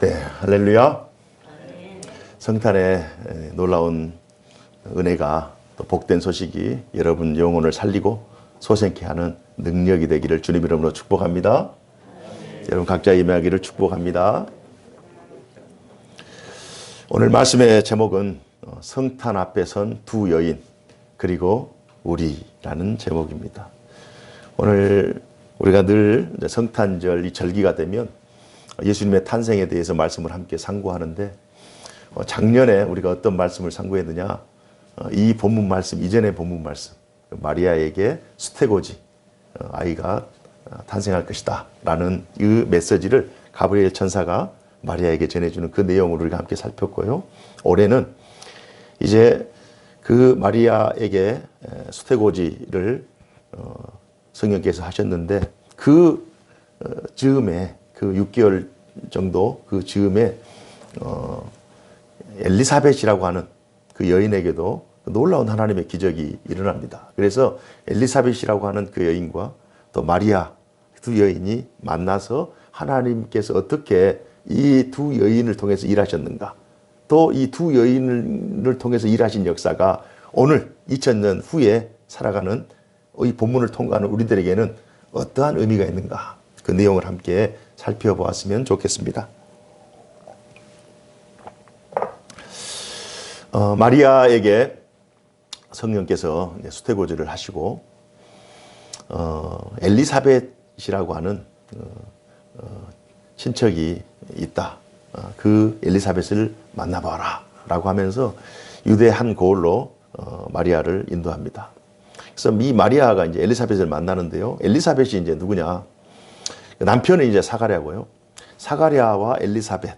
네, 할렐루야. 성탄의 놀라운 은혜가 또 복된 소식이 여러분 영혼을 살리고 소생케 하는 능력이 되기를 주님 이름으로 축복합니다. 여러분 각자 임하기를 축복합니다. 오늘 말씀의 제목은 성탄 앞에 선 두 여인 그리고 우리라는 제목입니다. 오늘 우리가 늘 성탄절 이 절기가 되면 예수님의 탄생에 대해서 말씀을 함께 상고하는데 작년에 우리가 어떤 말씀을 상고했느냐, 이 본문 말씀, 이전의 본문 말씀, 마리아에게 수태고지 아이가 탄생할 것이다 라는 이 메시지를 가브리엘 천사가 마리아에게 전해주는 그 내용을 우리가 함께 살폈고요. 올해는 이제 그 마리아에게 수태고지를 성령께서 하셨는데 그 즈음에 그 6개월 정도 그 즈음에 엘리사벳이라고 하는 그 여인에게도 놀라운 하나님의 기적이 일어납니다. 그래서 엘리사벳이라고 하는 그 여인과 또 마리아 두 여인이 만나서 하나님께서 어떻게 이 두 여인을 통해서 일하셨는가, 또 이 두 여인을 통해서 일하신 역사가 오늘 2000년 후에 살아가는 이 본문을 통과하는 우리들에게는 어떠한 의미가 있는가, 그 내용을 함께 살펴보았으면 좋겠습니다. 마리아에게 성령께서 수태고지를 하시고 엘리사벳이라고 하는 친척이 있다. 그 엘리사벳을 만나봐라 라고 하면서 유대 한 고을로 마리아를 인도합니다. 그래서 이 마리아가 이제 엘리사벳을 만나는데요. 엘리사벳이 이제 누구냐? 남편은 이제 사가랴고요. 사가랴와 엘리사벳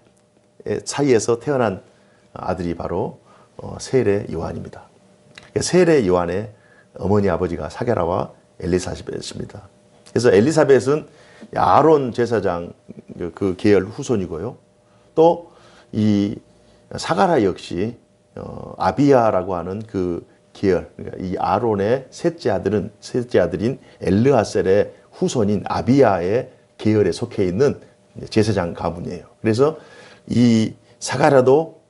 사이에서 태어난 아들이 바로 세례 요한입니다. 세례 요한의 어머니 아버지가 사가랴와 엘리사벳입니다. 그래서 엘리사벳은 아론 제사장 그 계열 후손이고요. 또 이 사가랴 역시 아비야라고 하는 그 계열, 그러니까 이 아론의 셋째 아들인 엘르아셀의 후손인 아비야의 계열에 속해 있는 제사장 가문이에요. 그래서 이 사가랴도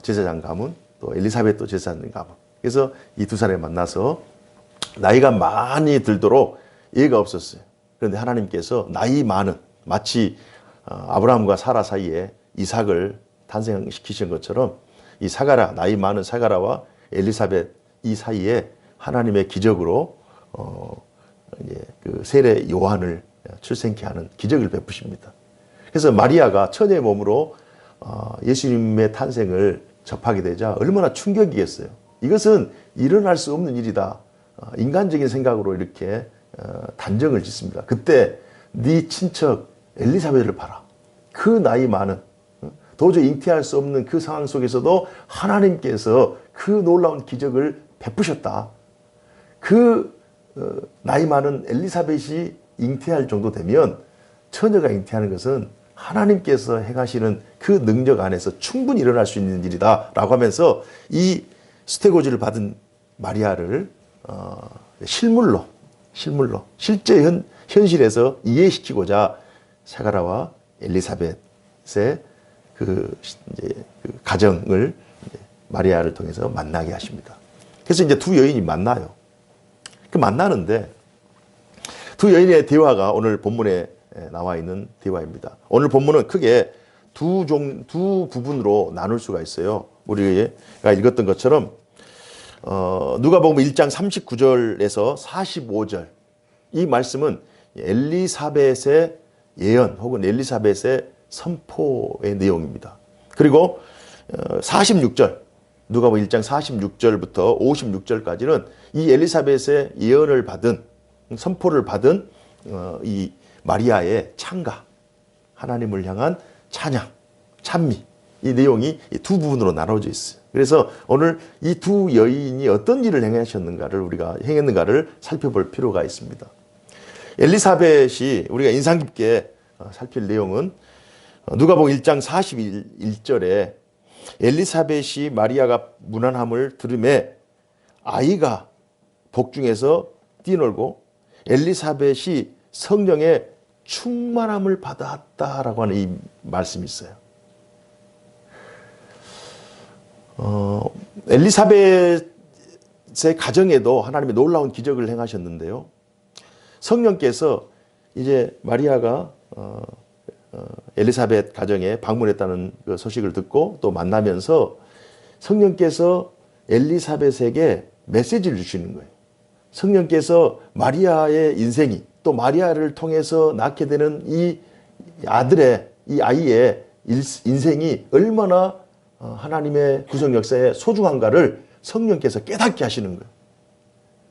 제사장 가문, 또 엘리사벳도 제사장 가문. 그래서 이 두 사람이 만나서 나이가 많이 들도록 애가 없었어요. 그런데 하나님께서 나이 많은, 마치 아브라함과 사라 사이에 이삭을 탄생시키신 것처럼 이 사가랴, 나이 많은 사가랴와 엘리사벳 이 사이에 하나님의 기적으로 이제 그 세례 요한을 출생케 하는 기적을 베푸십니다. 그래서 마리아가 처녀의 몸으로 예수님의 탄생을 접하게 되자 얼마나 충격이겠어요. 이것은 일어날 수 없는 일이다. 인간적인 생각으로 이렇게 단정을 짓습니다. 그때 네 친척 엘리사벳을 봐라. 그 나이 많은, 도저히 잉태할 수 없는 그 상황 속에서도 하나님께서 그 놀라운 기적을 베푸셨다. 그 나이 많은 엘리사벳이 잉태할 정도 되면 처녀가 잉태하는 것은 하나님께서 행하시는 그 능력 안에서 충분히 일어날 수 있는 일이다 라고 하면서 이 수태고지를 받은 마리아를 실물로 실제 현실에서 이해시키고자 사가랴와 엘리사벳의 그 가정을 마리아를 통해서 만나게 하십니다. 그래서 이제 두 여인이 만나요. 그 만나는데 두 여인의 대화가 오늘 본문에 나와 있는 대화입니다. 오늘 본문은 크게 두 부분으로 나눌 수가 있어요. 우리가 읽었던 것처럼 누가복음 1장 39절에서 45절 이 말씀은 엘리사벳의 예언 혹은 엘리사벳의 선포의 내용입니다. 그리고 46절 누가복음 1장 46절부터 56절까지는 이 엘리사벳의 예언을 받은 선포를 받은 이 마리아의 찬가, 하나님을 향한 찬양, 찬미, 이 내용이 두 부분으로 나눠져 있어요. 그래서 오늘 이 두 여인이 어떤 일을 행했는가를 살펴볼 필요가 있습니다. 엘리사벳이 우리가 인상 깊게 살필 내용은 누가복음 1장 41절에 엘리사벳이 마리아가 문안함을 들음에 아이가 복중에서 뛰놀고 엘리사벳이 성령의 충만함을 받았다라고 하는 이 말씀이 있어요. 엘리사벳의 가정에도 하나님이 놀라운 기적을 행하셨는데요. 성령께서 이제 마리아가 엘리사벳 가정에 방문했다는 그 소식을 듣고 또 만나면서 성령께서 엘리사벳에게 메시지를 주시는 거예요. 성령께서 마리아의 인생이 또 마리아를 통해서 낳게 되는 이 아들의 이 아이의 인생이 얼마나 하나님의 구속 역사에 소중한가를 성령께서 깨닫게 하시는 거예요.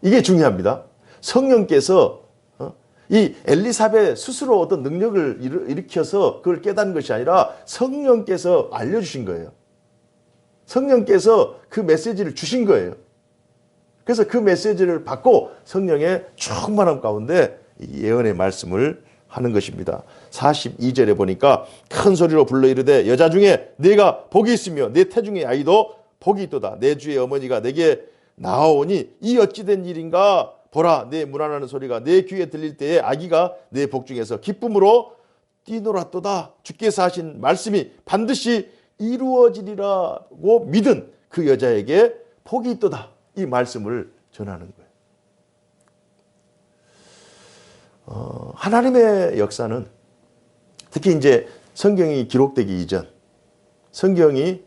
이게 중요합니다. 성령께서 이 엘리사벳 스스로 어떤 능력을 일으켜서 그걸 깨닫는 것이 아니라 성령께서 알려주신 거예요. 성령께서 그 메시지를 주신 거예요. 그래서 그 메시지를 받고 성령의 충만함 가운데 예언의 말씀을 하는 것입니다. 42절에 보니까 큰 소리로 불러 이르되 여자 중에 네가 복이 있으며 네 태중의 아이도 복이 있도다. 내 주의 어머니가 내게 나아오니 이 어찌된 일인가. 보라, 내 문안하는 소리가 내 귀에 들릴 때에 아기가 내 복중에서 기쁨으로 뛰놀았도다. 주께서 하신 말씀이 반드시 이루어지리라고 믿은 그 여자에게 복이 있도다. 이 말씀을 전하는 거예요. 하나님의 역사는 특히 이제 성경이 기록되기 이전, 성경이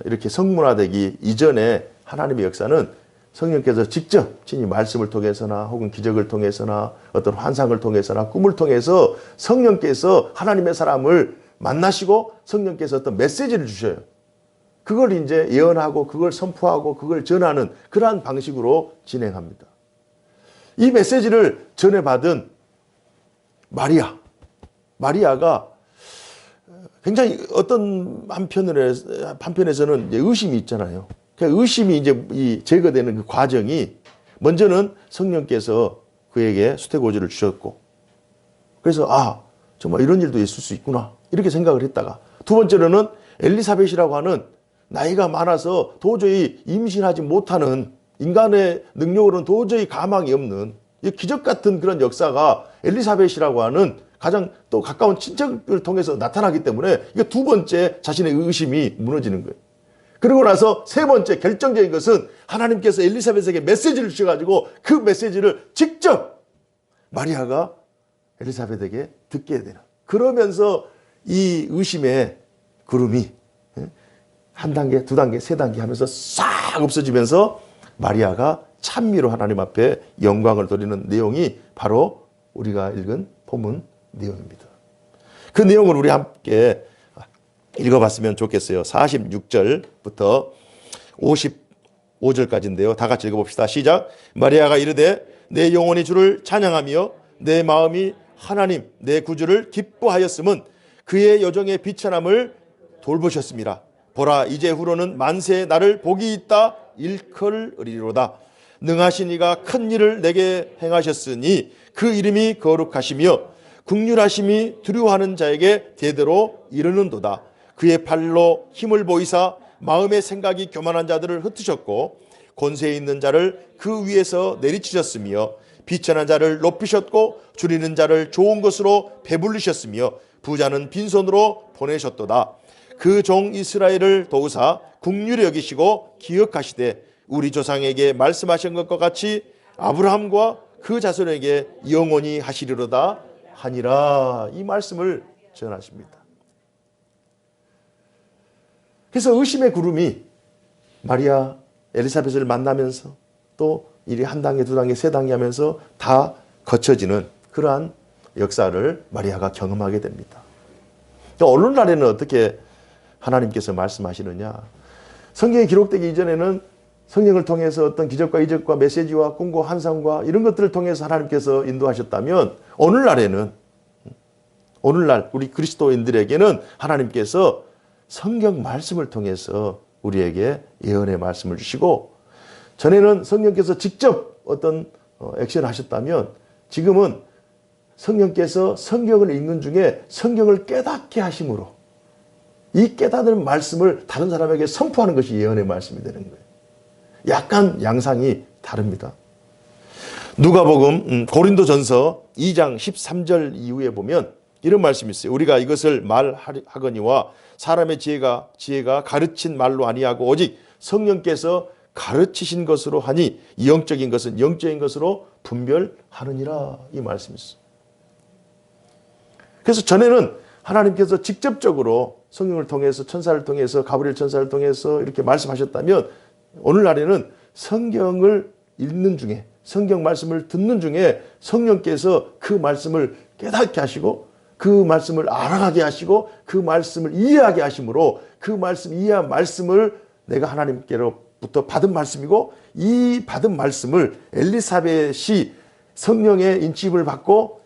이렇게 성문화되기 이전에 하나님의 역사는 성령께서 직접 친히 말씀을 통해서나 혹은 기적을 통해서나 어떤 환상을 통해서나 꿈을 통해서 성령께서 하나님의 사람을 만나시고 성령께서 어떤 메시지를 주셔요. 그걸 이제 예언하고 그걸 선포하고 그걸 전하는 그러한 방식으로 진행합니다. 이 메시지를 전해받은 마리아가 굉장히 어떤 한편에서는 이제 의심이 있잖아요. 그 의심이 이제 제거되는 그 과정이 먼저는 성령께서 그에게 수태고지를 주셨고 그래서 정말 이런 일도 있을 수 있구나 이렇게 생각을 했다가 두 번째로는 엘리사벳이라고 하는 나이가 많아서 도저히 임신하지 못하는 인간의 능력으로는 도저히 가망이 없는 기적 같은 그런 역사가 엘리사벳이라고 하는 가장 또 가까운 친척을 통해서 나타나기 때문에 이게 두 번째 자신의 의심이 무너지는 거예요. 그리고 나서 세 번째 결정적인 것은 하나님께서 엘리사벳에게 메시지를 주셔가지고 그 메시지를 직접 마리아가 엘리사벳에게 듣게 되는 그러면서 이 의심의 구름이 한 단계, 두 단계, 세 단계 하면서 싹 없어지면서 마리아가 찬미로 하나님 앞에 영광을 돌리는 내용이 바로 우리가 읽은 본문 내용입니다. 그 내용을 우리 함께 읽어봤으면 좋겠어요. 46절부터 55절까지인데요. 다 같이 읽어봅시다. 시작. 마리아가 이르되 내 영혼이 주를 찬양하며 내 마음이 하나님 내 구주를 기뻐하였음은 그의 여정의 비천함을 돌보셨습니다. 보라 이제 후로는 만세에 나를 복이 있다 일컬으리로다. 능하신 이가 큰 일을 내게 행하셨으니 그 이름이 거룩하시며 국률하심이 두려워하는 자에게 대대로 이르는도다. 그의 팔로 힘을 보이사 마음의 생각이 교만한 자들을 흩으셨고 권세 있는 자를 그 위에서 내리치셨으며 비천한 자를 높이셨고 줄이는 자를 좋은 것으로 배불리셨으며 부자는 빈손으로 보내셨도다. 그 종 이스라엘을 도우사 국률히 여기시고 기억하시되 우리 조상에게 말씀하신 것과 같이 아브라함과 그 자손에게 영원히 하시리로다 하니라. 이 말씀을 전하십니다. 그래서 의심의 구름이 마리아 엘리사벳을 만나면서 또 이리 한 단계 두 단계 세 단계 하면서 다 거쳐지는 그러한 역사를 마리아가 경험하게 됩니다. 오늘날에는 어떻게 하나님께서 말씀하시느냐. 성경이 기록되기 이전에는 성령을 통해서 어떤 기적과 이적과 메시지와 꿈과 환상과 이런 것들을 통해서 하나님께서 인도하셨다면 오늘날 우리 그리스도인들에게는 하나님께서 성경 말씀을 통해서 우리에게 예언의 말씀을 주시고 전에는 성령께서 직접 어떤 액션을 하셨다면 지금은 성령께서 성경을 읽는 중에 성경을 깨닫게 하심으로 이 깨닫는 말씀을 다른 사람에게 선포하는 것이 예언의 말씀이 되는 거예요. 약간 양상이 다릅니다. 누가복음 고린도전서 2장 13절 이후에 보면 이런 말씀이 있어요. 우리가 이것을 말하거니와 사람의 지혜가 가르친 말로 아니하고 오직 성령께서 가르치신 것으로 하니 영적인 것은 영적인 것으로 분별하느니라. 이 말씀이 있어요. 그래서 전에는 하나님께서 직접적으로 성령을 통해서 천사를 통해서 가브리엘 천사를 통해서 이렇게 말씀하셨다면 오늘날에는 성경을 읽는 중에 성경 말씀을 듣는 중에 성령께서 그 말씀을 깨닫게 하시고 그 말씀을 알아가게 하시고 그 말씀을 이해하게 하심으로 그 말씀 이해한 말씀을 내가 하나님께로부터 받은 말씀이고 이 받은 말씀을 엘리사벳이 성령의 인침을 받고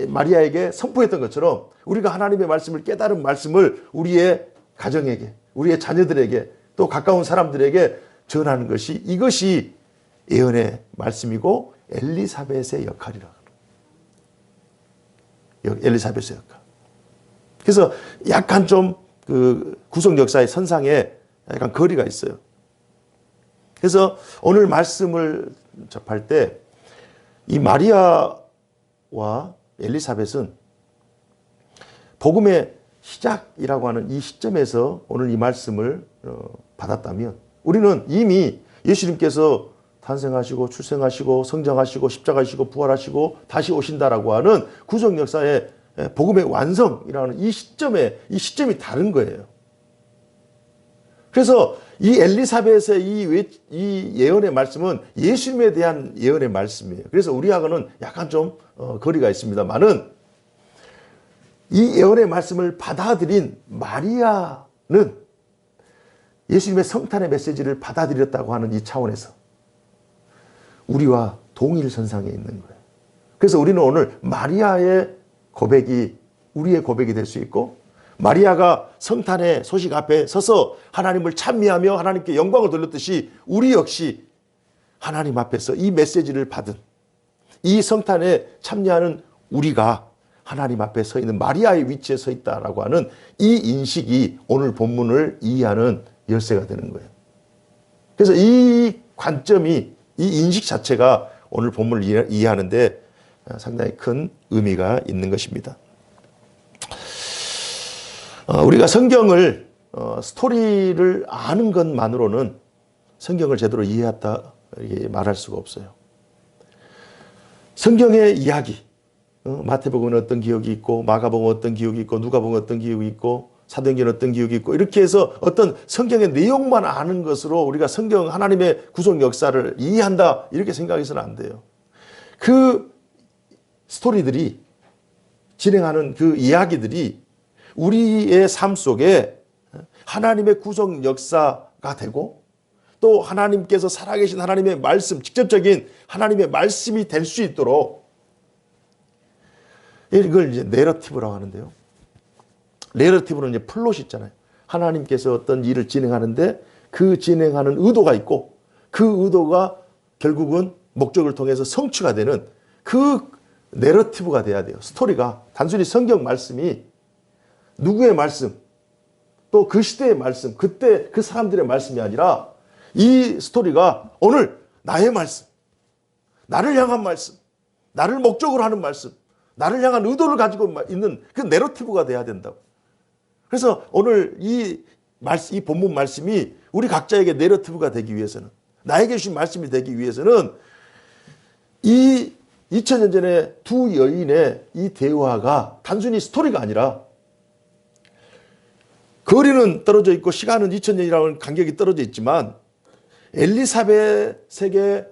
마리아에게 선포했던 것처럼 우리가 하나님의 말씀을 깨달은 말씀을 우리의 가정에게 우리의 자녀들에게 또 가까운 사람들에게 전하는 것이 이것이 예언의 말씀이고 엘리사벳의 역할이라. 엘리사벳의 역할. 그래서 약간 좀 그 구속 역사의 선상에 약간 거리가 있어요. 그래서 오늘 말씀을 접할 때 이 마리아와 엘리사벳은 복음의 시작이라고 하는 이 시점에서 오늘 이 말씀을 받았다면 우리는 이미 예수님께서 탄생하시고 출생하시고 성장하시고 십자가하시고 부활하시고 다시 오신다라고 하는 구속 역사의 복음의 완성이라는 이 시점이 다른 거예요. 그래서 이 엘리사벳의 이 예언의 말씀은 예수님에 대한 예언의 말씀이에요. 그래서 우리하고는 약간 좀 거리가 있습니다만은 이 예언의 말씀을 받아들인 마리아는 예수님의 성탄의 메시지를 받아들였다고 하는 이 차원에서 우리와 동일선상에 있는 거예요. 그래서 우리는 오늘 마리아의 고백이 우리의 고백이 될 수 있고 마리아가 성탄의 소식 앞에 서서 하나님을 찬미하며 하나님께 영광을 돌렸듯이 우리 역시 하나님 앞에서 이 메시지를 받은 이 성탄에 참여하는 우리가 하나님 앞에 서 있는 마리아의 위치에 서 있다라고 하는 이 인식이 오늘 본문을 이해하는 열쇠가 되는 거예요. 그래서 이 관점이 이 인식 자체가 오늘 본문을 이해하는데 상당히 큰 의미가 있는 것입니다. 우리가 성경을 스토리를 아는 것만으로는 성경을 제대로 이해했다 이렇게 말할 수가 없어요. 성경의 이야기, 마태복음은 어떤 기억이 있고 마가복음은 어떤 기억이 있고 누가복음은 어떤 기억이 있고 사도행전은 어떤 기억이 있고 이렇게 해서 어떤 성경의 내용만 아는 것으로 우리가 성경 하나님의 구속 역사를 이해한다 이렇게 생각해서는 안 돼요. 그 스토리들이 진행하는 그 이야기들이 우리의 삶 속에 하나님의 구속 역사가 되고 또 하나님께서 살아계신 하나님의 말씀, 직접적인 하나님의 말씀이 될 수 있도록 이걸 이제 내러티브라고 하는데요. 내러티브는 이제 플롯이 있잖아요. 하나님께서 어떤 일을 진행하는데 그 진행하는 의도가 있고 그 의도가 결국은 목적을 통해서 성취가 되는 그 내러티브가 돼야 돼요. 스토리가 단순히 성경 말씀이 누구의 말씀 또 그 시대의 말씀 그때 그 사람들의 말씀이 아니라 이 스토리가 오늘 나의 말씀 나를 향한 말씀 나를 목적으로 하는 말씀 나를 향한 의도를 가지고 있는 그 내러티브가 돼야 된다고. 그래서 오늘 이 본문 말씀이 우리 각자에게 내러티브가 되기 위해서는 나에게 주신 말씀이 되기 위해서는 이 2000년 전에 두 여인의 이 대화가 단순히 스토리가 아니라 거리는 떨어져 있고 시간은 2000년이라는 간격이 떨어져 있지만 엘리사벳에게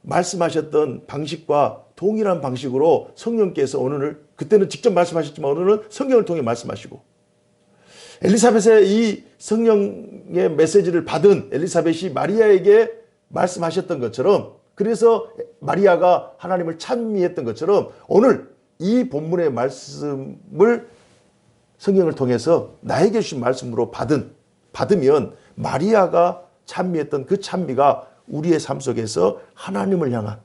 말씀하셨던 방식과 동일한 방식으로 성령께서 오늘 그때는 직접 말씀하셨지만 오늘은 성경을 통해 말씀하시고 엘리사벳의 이 성령의 메시지를 받은 엘리사벳이 마리아에게 말씀하셨던 것처럼 그래서 마리아가 하나님을 찬미했던 것처럼 오늘 이 본문의 말씀을 성경을 통해서 나에게 주신 말씀으로 받으면 마리아가 찬미했던 그 찬미가 우리의 삶 속에서 하나님을 향한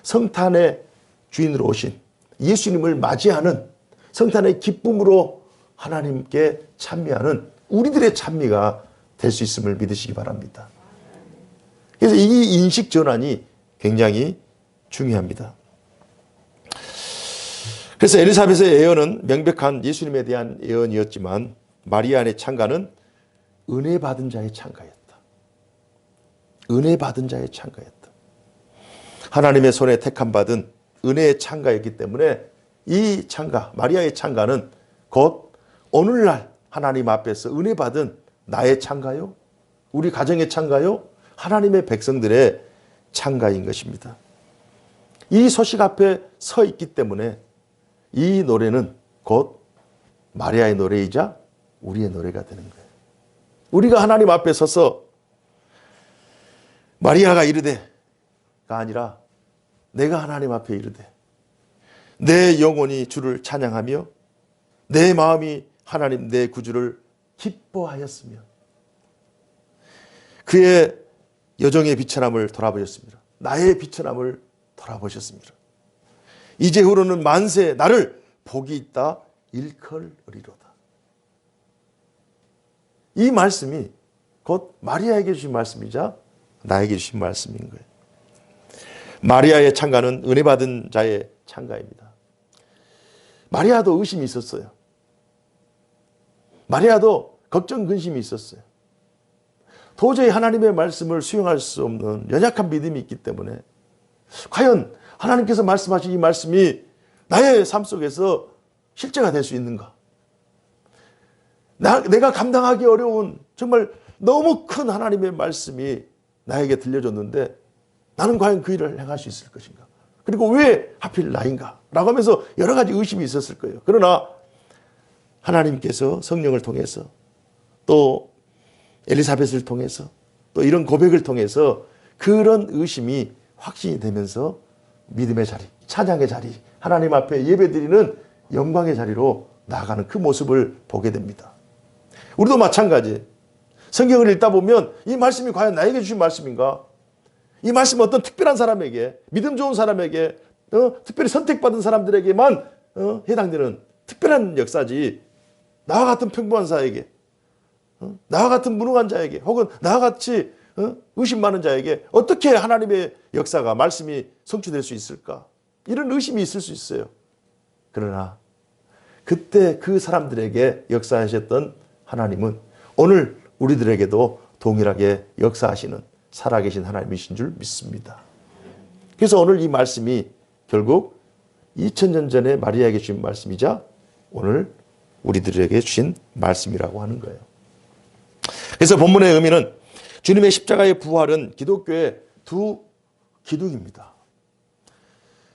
성탄의 주인으로 오신 예수님을 맞이하는 성탄의 기쁨으로 하나님께 찬미하는 우리들의 찬미가 될 수 있음을 믿으시기 바랍니다. 그래서 이 인식 전환이 굉장히 중요합니다. 그래서 엘리사벳의 예언은 명백한 예수님에 대한 예언이었지만 마리아의 찬가는 은혜 받은 자의 찬가였다. 은혜 받은 자의 찬가였다. 하나님의 손에 택함 받은 은혜의 찬가였기 때문에 이 찬가, 마리아의 찬가는 곧 오늘날 하나님 앞에서 은혜 받은 나의 찬가요? 우리 가정의 찬가요? 하나님의 백성들의 찬가인 것입니다. 이 소식 앞에 서 있기 때문에 이 노래는 곧 마리아의 노래이자 우리의 노래가 되는 거예요. 우리가 하나님 앞에 서서 마리아가 이르되가 아니라 내가 하나님 앞에 이르되 내 영혼이 주를 찬양하며 내 마음이 하나님 내 구주를 기뻐하였으며 그의 여정의 비천함을 돌아보셨습니다. 나의 비천함을 돌아보셨습니다. 이제후로는 만세 나를 복이 있다 일컬으리로다. 이 말씀이 곧 마리아에게 주신 말씀이자 나에게 주신 말씀인 거예요. 마리아의 찬가는 은혜 받은 자의 찬가입니다. 마리아도 의심이 있었어요. 마리아도 걱정 근심이 있었어요. 도저히 하나님의 말씀을 수용할 수 없는 연약한 믿음이 있기 때문에 과연 하나님께서 말씀하신 이 말씀이 나의 삶 속에서 실제가 될 수 있는가? 내가 감당하기 어려운 정말 너무 큰 하나님의 말씀이 나에게 들려줬는데 나는 과연 그 일을 행할 수 있을 것인가? 그리고 왜 하필 나인가? 라고 하면서 여러 가지 의심이 있었을 거예요. 그러나 하나님께서 성령을 통해서 또 엘리사벳을 통해서 또 이런 고백을 통해서 그런 의심이 확신이 되면서 믿음의 자리, 찬양의 자리, 하나님 앞에 예배드리는 영광의 자리로 나아가는 그 모습을 보게 됩니다. 우리도 마찬가지. 성경을 읽다 보면 이 말씀이 과연 나에게 주신 말씀인가? 이 말씀은 어떤 특별한 사람에게, 믿음 좋은 사람에게, 특별히 선택받은 사람들에게만 해당되는 특별한 역사지 나와 같은 평범한 자에게, 나와 같은 무능한 자에게, 혹은 나와 같이 의심 많은 자에게 어떻게 하나님의 역사가, 말씀이 성취될 수 있을까? 이런 의심이 있을 수 있어요. 그러나 그때 그 사람들에게 역사하셨던 하나님은 오늘 우리들에게도 동일하게 역사하시는 살아계신 하나님이신 줄 믿습니다. 그래서 오늘 이 말씀이 결국 2000년 전에 마리아에게 주신 말씀이자 오늘 우리들에게 주신 말씀이라고 하는 거예요. 그래서 본문의 의미는 주님의 십자가의 부활은 기독교의 두 기둥입니다.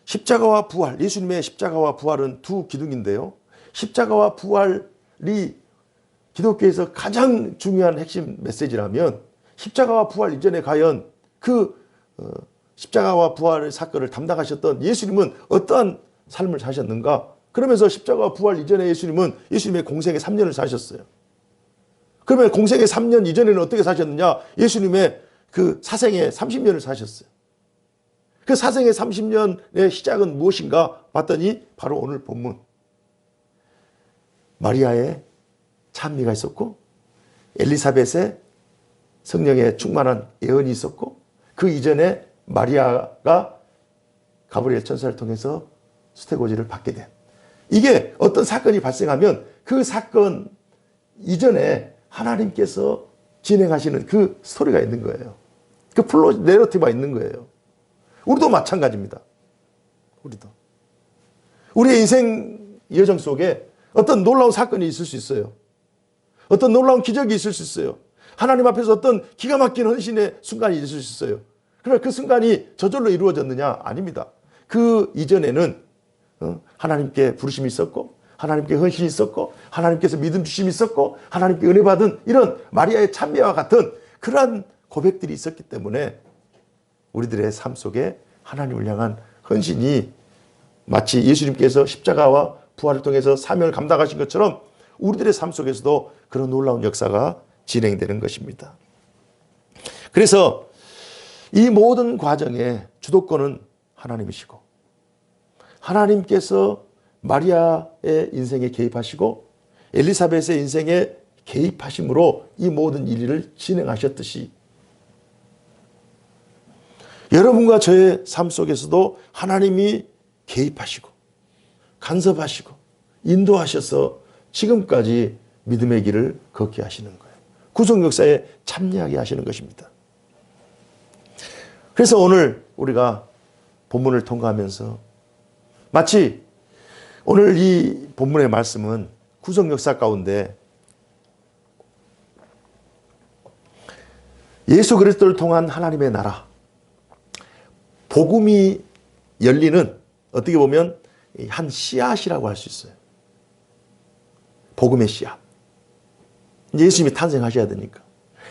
십자가와 부활, 예수님의 십자가와 부활은 두 기둥인데요. 십자가와 부활이 기독교에서 가장 중요한 핵심 메시지라면 십자가와 부활 이전에 과연 그 십자가와 부활의 사건을 담당하셨던 예수님은 어떠한 삶을 사셨는가? 그러면서 십자가와 부활 이전에 예수님은 예수님의 공생의 3년을 사셨어요. 그러면 공생의 3년 이전에는 어떻게 사셨느냐? 예수님의 그 사생의 30년을 사셨어요. 그 사생의 30년의 시작은 무엇인가 봤더니 바로 오늘 본문. 마리아의 찬미가 있었고 엘리사벳의 성령의 충만한 예언이 있었고 그 이전에 마리아가 가브리엘 천사를 통해서 수태고지를 받게 된 이게 어떤 사건이 발생하면 그 사건 이전에 하나님께서 진행하시는 그 스토리가 있는 거예요. 그 플롯 내러티브가 있는 거예요. 우리도 마찬가지입니다. 우리의 인생 여정 속에 어떤 놀라운 사건이 있을 수 있어요. 어떤 놀라운 기적이 있을 수 있어요. 하나님 앞에서 어떤 기가 막힌 헌신의 순간이 있을 수 있어요. 그러나 그 순간이 저절로 이루어졌느냐? 아닙니다. 그 이전에는 하나님께 부르심이 있었고 하나님께 헌신이 있었고 하나님께서 믿음 주심이 있었고 하나님께 은혜 받은 이런 마리아의 찬미와 같은 그러한 고백들이 있었기 때문에 우리들의 삶 속에 하나님을 향한 헌신이 마치 예수님께서 십자가와 부활을 통해서 사명을 감당하신 것처럼 우리들의 삶 속에서도 그런 놀라운 역사가 진행되는 것입니다. 그래서 이 모든 과정의 주도권은 하나님이시고 하나님께서 마리아의 인생에 개입하시고 엘리사벳의 인생에 개입하심으로 이 모든 일을 진행하셨듯이 여러분과 저의 삶 속에서도 하나님이 개입하시고 간섭하시고 인도하셔서 지금까지 믿음의 길을 걷게 하시는 거예요. 구속 역사에 참여하게 하시는 것입니다. 그래서 오늘 우리가 본문을 통과하면서 마치 오늘 이 본문의 말씀은 구속 역사 가운데 예수 그리스도를 통한 하나님의 나라, 복음이 열리는 어떻게 보면 한 씨앗이라고 할 수 있어요. 복음의 씨앗. 예수님이 탄생하셔야 되니까.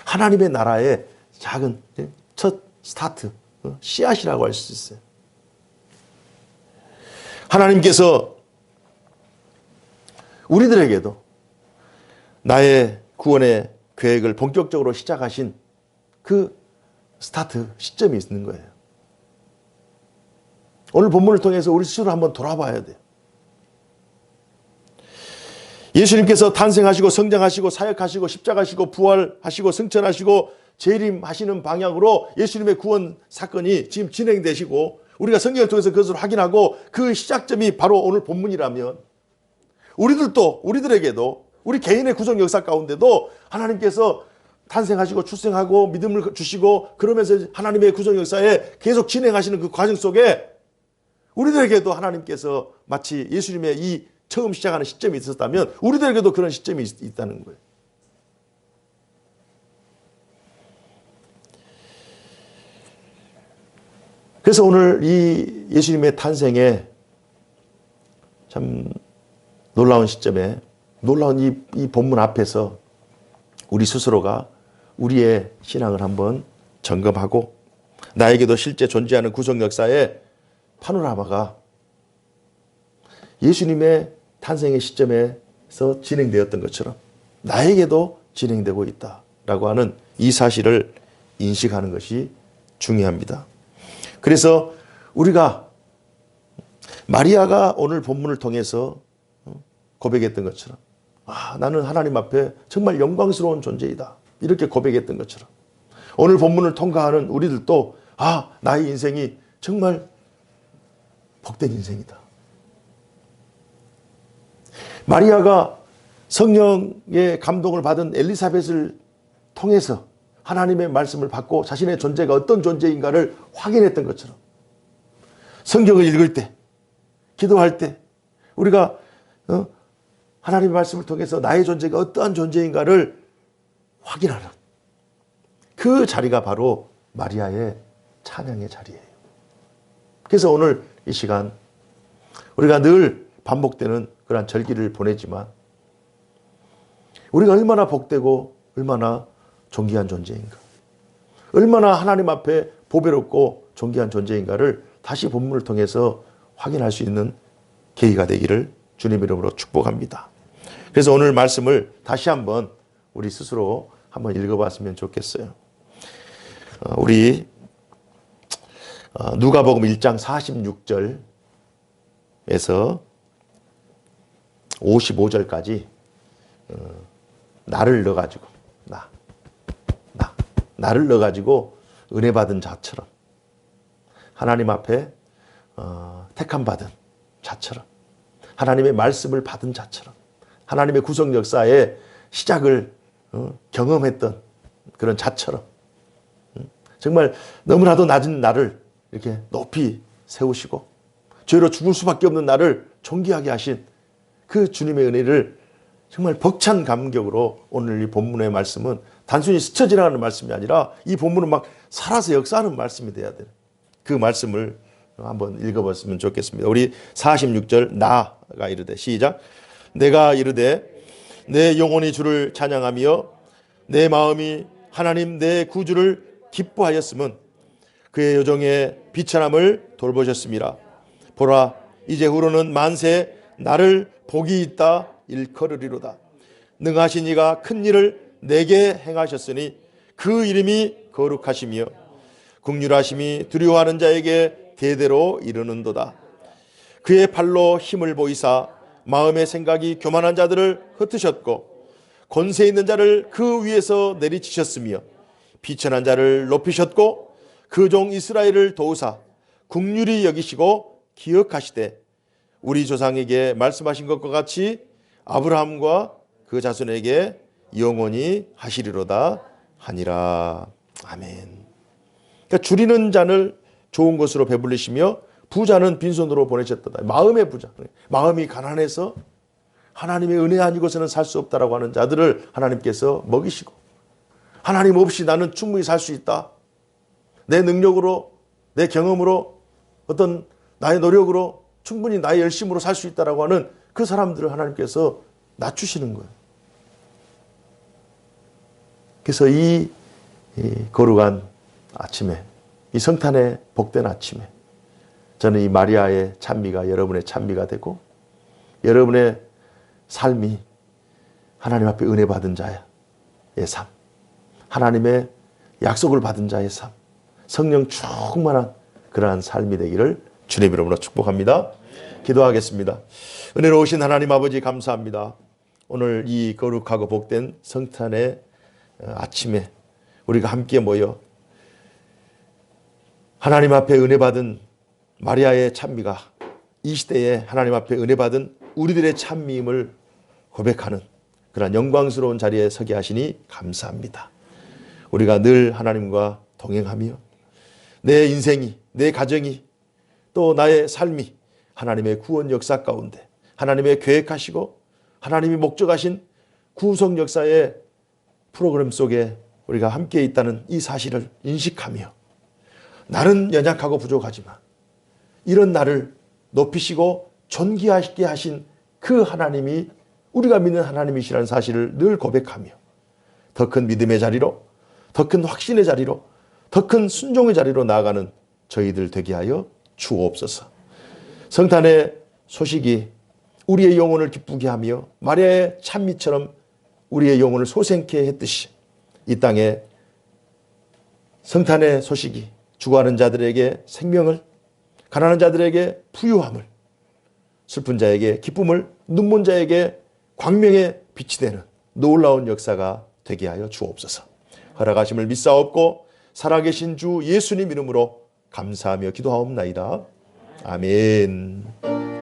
하나님의 나라의 작은 첫 스타트, 씨앗이라고 할 수 있어요. 하나님께서 우리들에게도 나의 구원의 계획을 본격적으로 시작하신 그 스타트 시점이 있는 거예요. 오늘 본문을 통해서 우리 스스로 한번 돌아봐야 돼요. 예수님께서 탄생하시고 성장하시고 사역하시고 십자가하시고 부활하시고 승천하시고 재림하시는 방향으로 예수님의 구원 사건이 지금 진행되시고 우리가 성경을 통해서 그것을 확인하고 그 시작점이 바로 오늘 본문이라면 우리들에게도 우리 개인의 구속 역사 가운데도 하나님께서 탄생하시고 출생하고 믿음을 주시고 그러면서 하나님의 구속 역사에 계속 진행하시는 그 과정 속에 우리들에게도 하나님께서 마치 예수님의 이 처음 시작하는 시점이 있었다면 우리들에게도 그런 시점이 있다는 거예요. 그래서 오늘 이 예수님의 탄생에 참 놀라운 시점에 놀라운 이 본문 앞에서 우리 스스로가 우리의 신앙을 한번 점검하고 나에게도 실제 존재하는 구속 역사의 파노라마가 예수님의 탄생의 시점에서 진행되었던 것처럼 나에게도 진행되고 있다라고 하는 이 사실을 인식하는 것이 중요합니다. 그래서 우리가 마리아가 오늘 본문을 통해서 고백했던 것처럼 나는 하나님 앞에 정말 영광스러운 존재이다. 이렇게 고백했던 것처럼 오늘 본문을 통과하는 우리들도 나의 인생이 정말 복된 인생이다. 마리아가 성령의 감동을 받은 엘리사벳을 통해서 하나님의 말씀을 받고 자신의 존재가 어떤 존재인가를 확인했던 것처럼 성경을 읽을 때, 기도할 때 우리가 하나님의 말씀을 통해서 나의 존재가 어떠한 존재인가를 확인하는 그 자리가 바로 마리아의 찬양의 자리예요. 그래서 오늘 이 시간 우리가 늘 반복되는 그런 절기를 보내지만 우리가 얼마나 복되고 얼마나 존귀한 존재인가, 얼마나 하나님 앞에 보배롭고 존귀한 존재인가를 다시 본문을 통해서 확인할 수 있는 계기가 되기를 주님 이름으로 축복합니다. 그래서 오늘 말씀을 다시 한번 우리 스스로 한번 읽어봤으면 좋겠어요. 우리 누가복음 1장 46절에서 55절까지 나를 넣어가지고 나를 넣어가지고 은혜 받은 자처럼 하나님 앞에 택함 받은 자처럼 하나님의 말씀을 받은 자처럼 하나님의 구속 역사의 시작을 경험했던 그런 자처럼 정말 너무나도 낮은 나를 이렇게 높이 세우시고 죄로 죽을 수밖에 없는 나를 존귀하게 하신 그 주님의 은혜를 정말 벅찬 감격으로 오늘 이 본문의 말씀은 단순히 스쳐 지나가는 말씀이 아니라 이 본문은 막 살아서 역사하는 말씀이 돼야 돼요. 그 말씀을 한번 읽어봤으면 좋겠습니다. 우리 46절 나가 이르되 시작. 내가 이르되 내 영혼이 주를 찬양하며 내 마음이 하나님 내 구주를 기뻐하였음은 그의 여종의 비천함을 돌보셨습니다. 보라 이제 후로는 만세 나를 복이 있다 일컬으리로다. 능하신 이가 큰 일을 내게 행하셨으니 그 이름이 거룩하시며 긍휼하심이 두려워하는 자에게 대대로 이르는도다. 그의 팔로 힘을 보이사 마음의 생각이 교만한 자들을 흩으셨고 권세 있는 자를 그 위에서 내리치셨으며 비천한 자를 높이셨고 그 종 이스라엘을 도우사 긍휼히 여기시고 기억하시되 우리 조상에게 말씀하신 것과 같이 아브라함과 그 자손에게 영원히 하시리로다 하니라. 아멘. 그러니까 줄이는 잔을 좋은 것으로 배불리시며 부자는 빈손으로 보내셨다. 마음의 부자, 마음이 가난해서 하나님의 은혜 아니고서는 살 수 없다라고 하는 자들을 하나님께서 먹이시고, 하나님 없이 나는 충분히 살 수 있다, 내 능력으로, 내 경험으로, 어떤 나의 노력으로 충분히 나의 열심으로 살 수 있다라고 하는 그 사람들을 하나님께서 낮추시는 거예요. 그래서 이 거룩한 아침에, 이 성탄의 복된 아침에 저는 이 마리아의 찬미가 여러분의 찬미가 되고, 여러분의 삶이 하나님 앞에 은혜 받은 자의 삶, 하나님의 약속을 받은 자의 삶, 성령 충만한 그러한 삶이 되기를 주님 이름으로 축복합니다. 기도하겠습니다. 은혜로우신 하나님 아버지, 감사합니다. 오늘 이 거룩하고 복된 성탄의 아침에 우리가 함께 모여 하나님 앞에 은혜 받은 마리아의 찬미가 이 시대에 하나님 앞에 은혜 받은 우리들의 찬미임을 고백하는 그런 영광스러운 자리에 서게 하시니 감사합니다. 우리가 늘 하나님과 동행하며 내 인생이, 내 가정이, 또 나의 삶이 하나님의 구원 역사 가운데 하나님의 계획하시고 하나님이 목적하신 구속 역사의 프로그램 속에 우리가 함께 있다는 이 사실을 인식하며, 나는 연약하고 부족하지만 이런 나를 높이시고 존귀하게 하신 그 하나님이 우리가 믿는 하나님이시라는 사실을 늘 고백하며 더 큰 믿음의 자리로, 더 큰 확신의 자리로, 더 큰 순종의 자리로 나아가는 저희들 되게 하여 주옵소서. 성탄의 소식이 우리의 영혼을 기쁘게 하며 마리아의 찬미처럼 우리의 영혼을 소생케 했듯이 이 땅에 성탄의 소식이 죽어가는 자들에게 생명을, 가난한 자들에게 부유함을, 슬픈 자에게 기쁨을, 눈먼 자에게 광명의 빛이 되는 놀라운 역사가 되게 하여 주옵소서. 허락하심을 믿사옵고 살아계신 주 예수님 이름으로 감사하며 기도하옵나이다. 아멘.